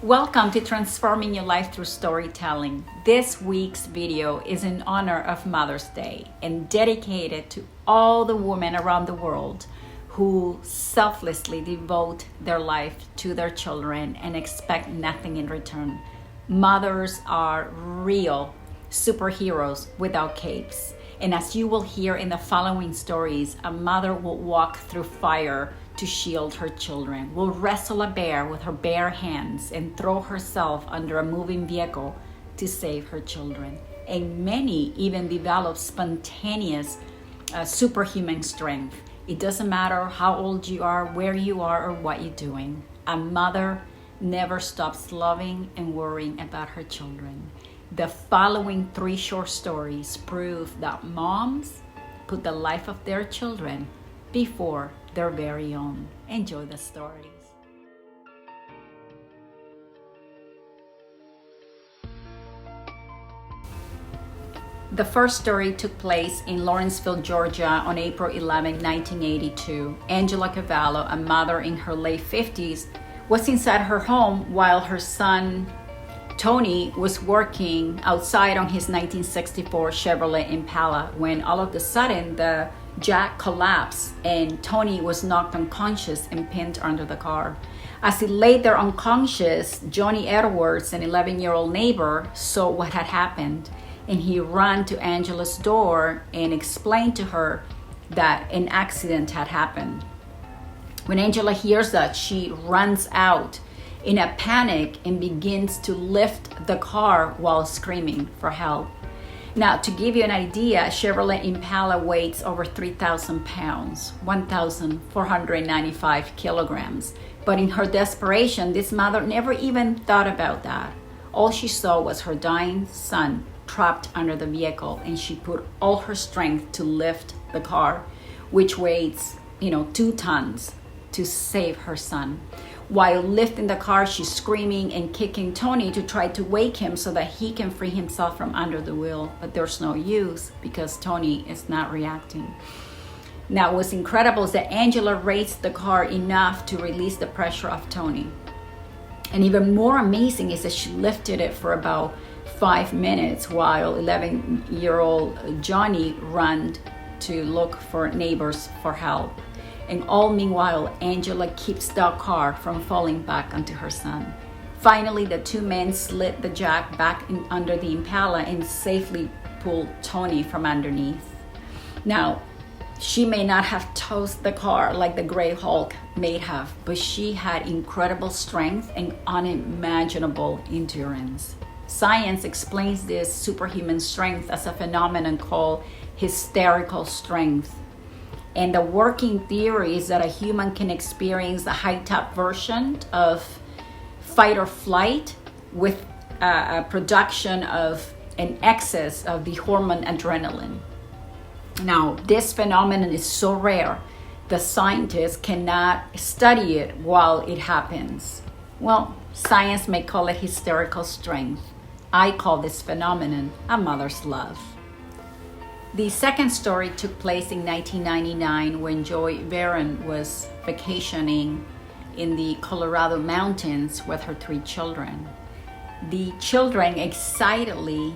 Welcome to Transforming Your Life Through Storytelling. This week's video is in honor of Mother's Day and dedicated to all the women around the world who selflessly devote their life to their children and expect nothing in return. Mothers are real superheroes without capes. And as you will hear in the following stories, a mother will walk through fire to shield her children, will wrestle a bear with her bare hands and throw herself under a moving vehicle to save her children. And many even develop spontaneous superhuman strength. It doesn't matter how old you are, where you are, or what you're doing. A mother never stops loving and worrying about her children. The following 3 short stories prove that moms put the life of their children before their very own. Enjoy the stories. The first story took place in Lawrenceville, Georgia on April 11, 1982. Angela Cavallo, a mother in her late 50s, was inside her home while her son Tony was working outside on his 1964 Chevrolet Impala when all of a sudden the jack collapsed and Tony was knocked unconscious and pinned under the car. As he lay there unconscious, Johnny Edwards, an 11-year-old neighbor, saw what had happened, and he ran to Angela's door and explained to her that an accident had happened. When Angela hears that, she runs out in a panic and begins to lift the car while screaming for help. Now, to give you an idea, Chevrolet Impala weighs over 3,000 pounds, 1,495 kilograms. But in her desperation, this mother never even thought about that. All she saw was her dying son trapped under the vehicle, and she put all her strength to lift the car, which weighs, 2 tons, to save her son. While lifting the car, she's screaming and kicking Tony to try to wake him so that he can free himself from under the wheel. But there's no use because Tony is not reacting. Now, what's incredible is that Angela raised the car enough to release the pressure of Tony. And even more amazing is that she lifted it for about 5 minutes while 11-year-old Johnny ran to look for neighbors for help. And all meanwhile, Angela keeps the car from falling back onto her son. Finally, the 2 men slid the jack back under the Impala and safely pulled Tony from underneath. Now, she may not have tossed the car like the Gray Hulk may have, but she had incredible strength and unimaginable endurance. Science explains this superhuman strength as a phenomenon called hysterical strength. And the working theory is that a human can experience a high-top version of fight or flight with a production of an excess of the hormone adrenaline. Now, this phenomenon is so rare that scientists cannot study it while it happens. Well, science may call it hysterical strength. I call this phenomenon a mother's love. The second story took place in 1999 when Joy Varen was vacationing in the Colorado mountains with her 3 children. The children excitedly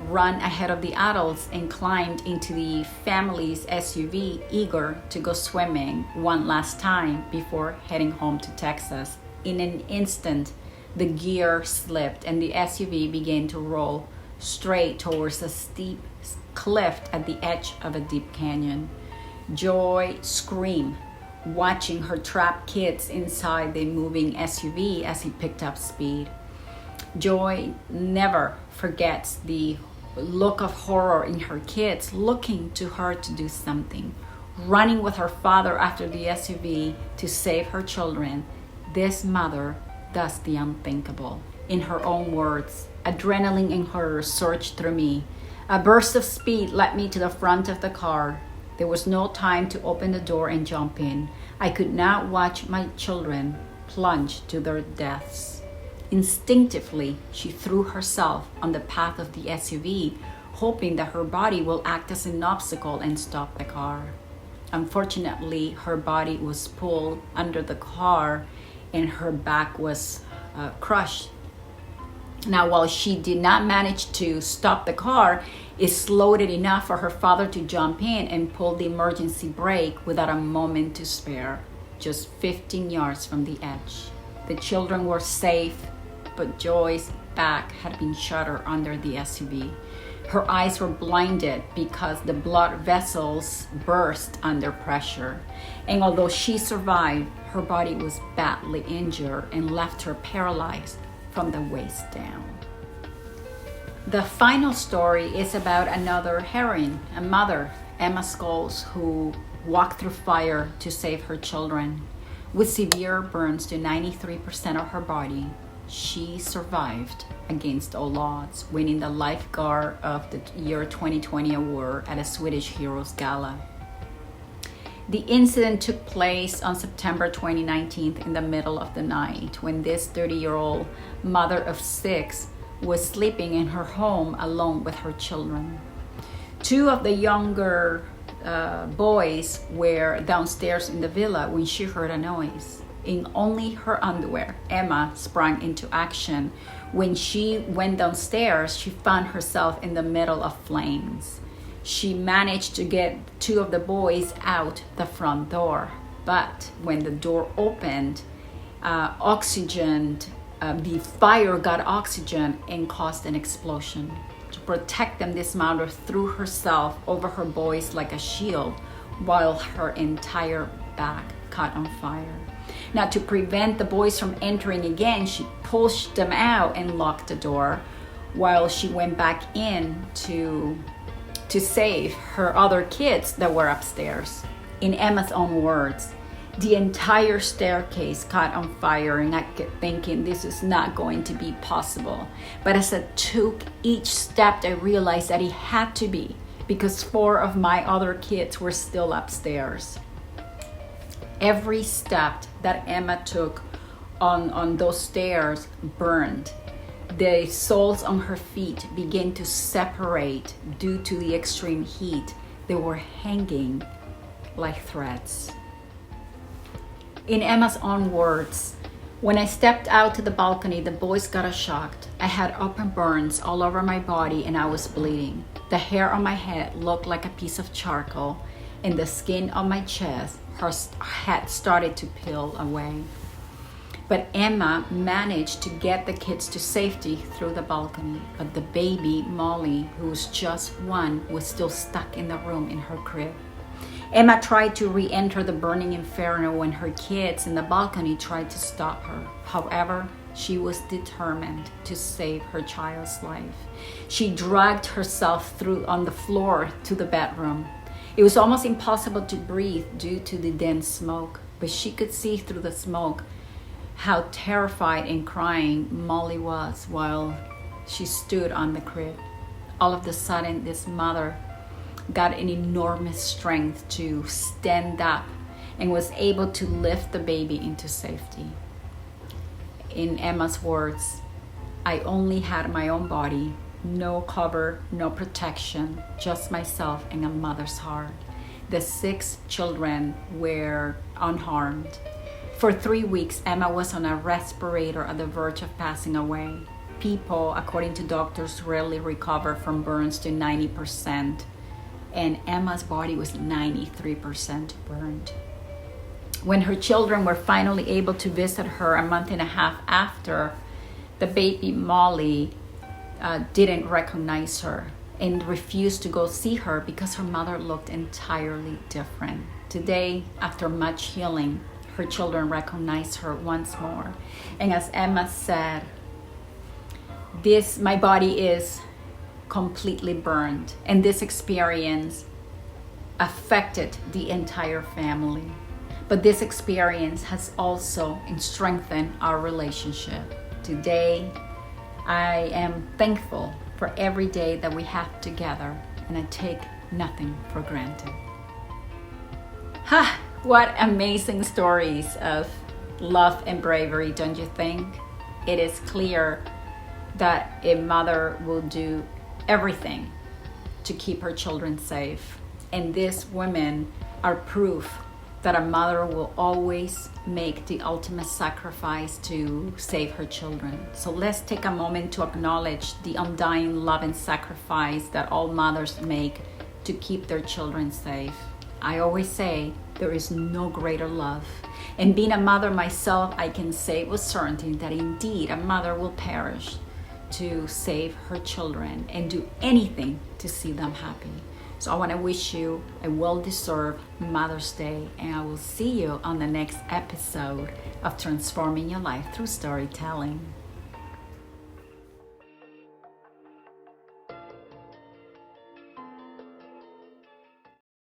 ran ahead of the adults and climbed into the family's SUV, eager to go swimming one last time before heading home to Texas. In an instant, the gear slipped and the SUV began to roll straight towards a steep cliff at the edge of a deep canyon. Joy screamed, watching her trapped kids inside the moving SUV as it picked up speed. Joy never forgets the look of horror in her kids, looking to her to do something. Running with her father after the SUV to save her children, this mother does the unthinkable. In her own words, adrenaline and horror surged through me. A burst of speed led me to the front of the car. There was no time to open the door and jump in. I could not watch my children plunge to their deaths. Instinctively, she threw herself on the path of the SUV, hoping that her body will act as an obstacle and stop the car. Unfortunately, her body was pulled under the car and her back was crushed. Now, while she did not manage to stop the car, it slowed it enough for her father to jump in and pull the emergency brake without a moment to spare, just 15 yards from the edge. The children were safe, but Joy's back had been shattered under the SUV. Her eyes were blinded because the blood vessels burst under pressure. And although she survived, her body was badly injured and left her paralyzed from the waist down. The final story is about another heroine, a mother, Emma Scholes, who walked through fire to save her children. With severe burns to 93% of her body, she survived against all odds, winning the Lifeguard of the Year 2020 award at a Swedish Heroes Gala. The incident took place on September 2019 in the middle of the night when this 30-year-old mother of 6 was sleeping in her home alone with her children. 2 of the younger boys were downstairs in the villa when she heard a noise. In only her underwear, Emma sprang into action. When she went downstairs, she found herself in the middle of flames. She managed to get 2 of the boys out the front door, but when the door opened, the fire got oxygen and caused an explosion. To protect them, this mother threw herself over her boys like a shield while her entire back caught on fire. Now, to prevent the boys from entering again, she pushed them out and locked the door while she went back in to save her other kids that were upstairs. In Emma's own words, the entire staircase caught on fire, and I kept thinking this is not going to be possible. But as I took each step, I realized that it had to be, because 4 of my other kids were still upstairs. Every step that Emma took on those stairs burned. The soles on her feet began to separate due to the extreme heat. They were hanging like threads. In Emma's own words, when I stepped out to the balcony, the boys got shocked. I had open burns all over my body and I was bleeding. The hair on my head looked like a piece of charcoal, and the skin on my chest had started to peel away. But Emma managed to get the kids to safety through the balcony. But the baby, Molly, who was just 1, was still stuck in the room in her crib. Emma tried to re-enter the burning inferno when her kids in the balcony tried to stop her. However, she was determined to save her child's life. She dragged herself through on the floor to the bedroom. It was almost impossible to breathe due to the dense smoke, but she could see through the smoke how terrified and crying Molly was while she stood on the crib. All of a sudden, this mother got an enormous strength to stand up and was able to lift the baby into safety. In Emma's words, I only had my own body, no cover, no protection, just myself and a mother's heart. The 6 children were unharmed. For 3 weeks, Emma was on a respirator at the verge of passing away. People, according to doctors, rarely recover from burns to 90%, and Emma's body was 93% burned. When her children were finally able to visit her a month and a half after, the baby Molly didn't recognize her and refused to go see her because her mother looked entirely different. Today, after much healing, her children recognize her once more. And as Emma said, my body is completely burned, and this experience affected the entire family. But this experience has also strengthened our relationship. Today, I am thankful for every day that we have together, and I take nothing for granted. What amazing stories of love and bravery, don't you think? It is clear that a mother will do everything to keep her children safe. And these women are proof that a mother will always make the ultimate sacrifice to save her children. So let's take a moment to acknowledge the undying love and sacrifice that all mothers make to keep their children safe. I always say there is no greater love. And being a mother myself, I can say with certainty that indeed a mother will perish to save her children and do anything to see them happy. So I want to wish you a well-deserved Mother's Day, and I will see you on the next episode of Transforming Your Life Through Storytelling.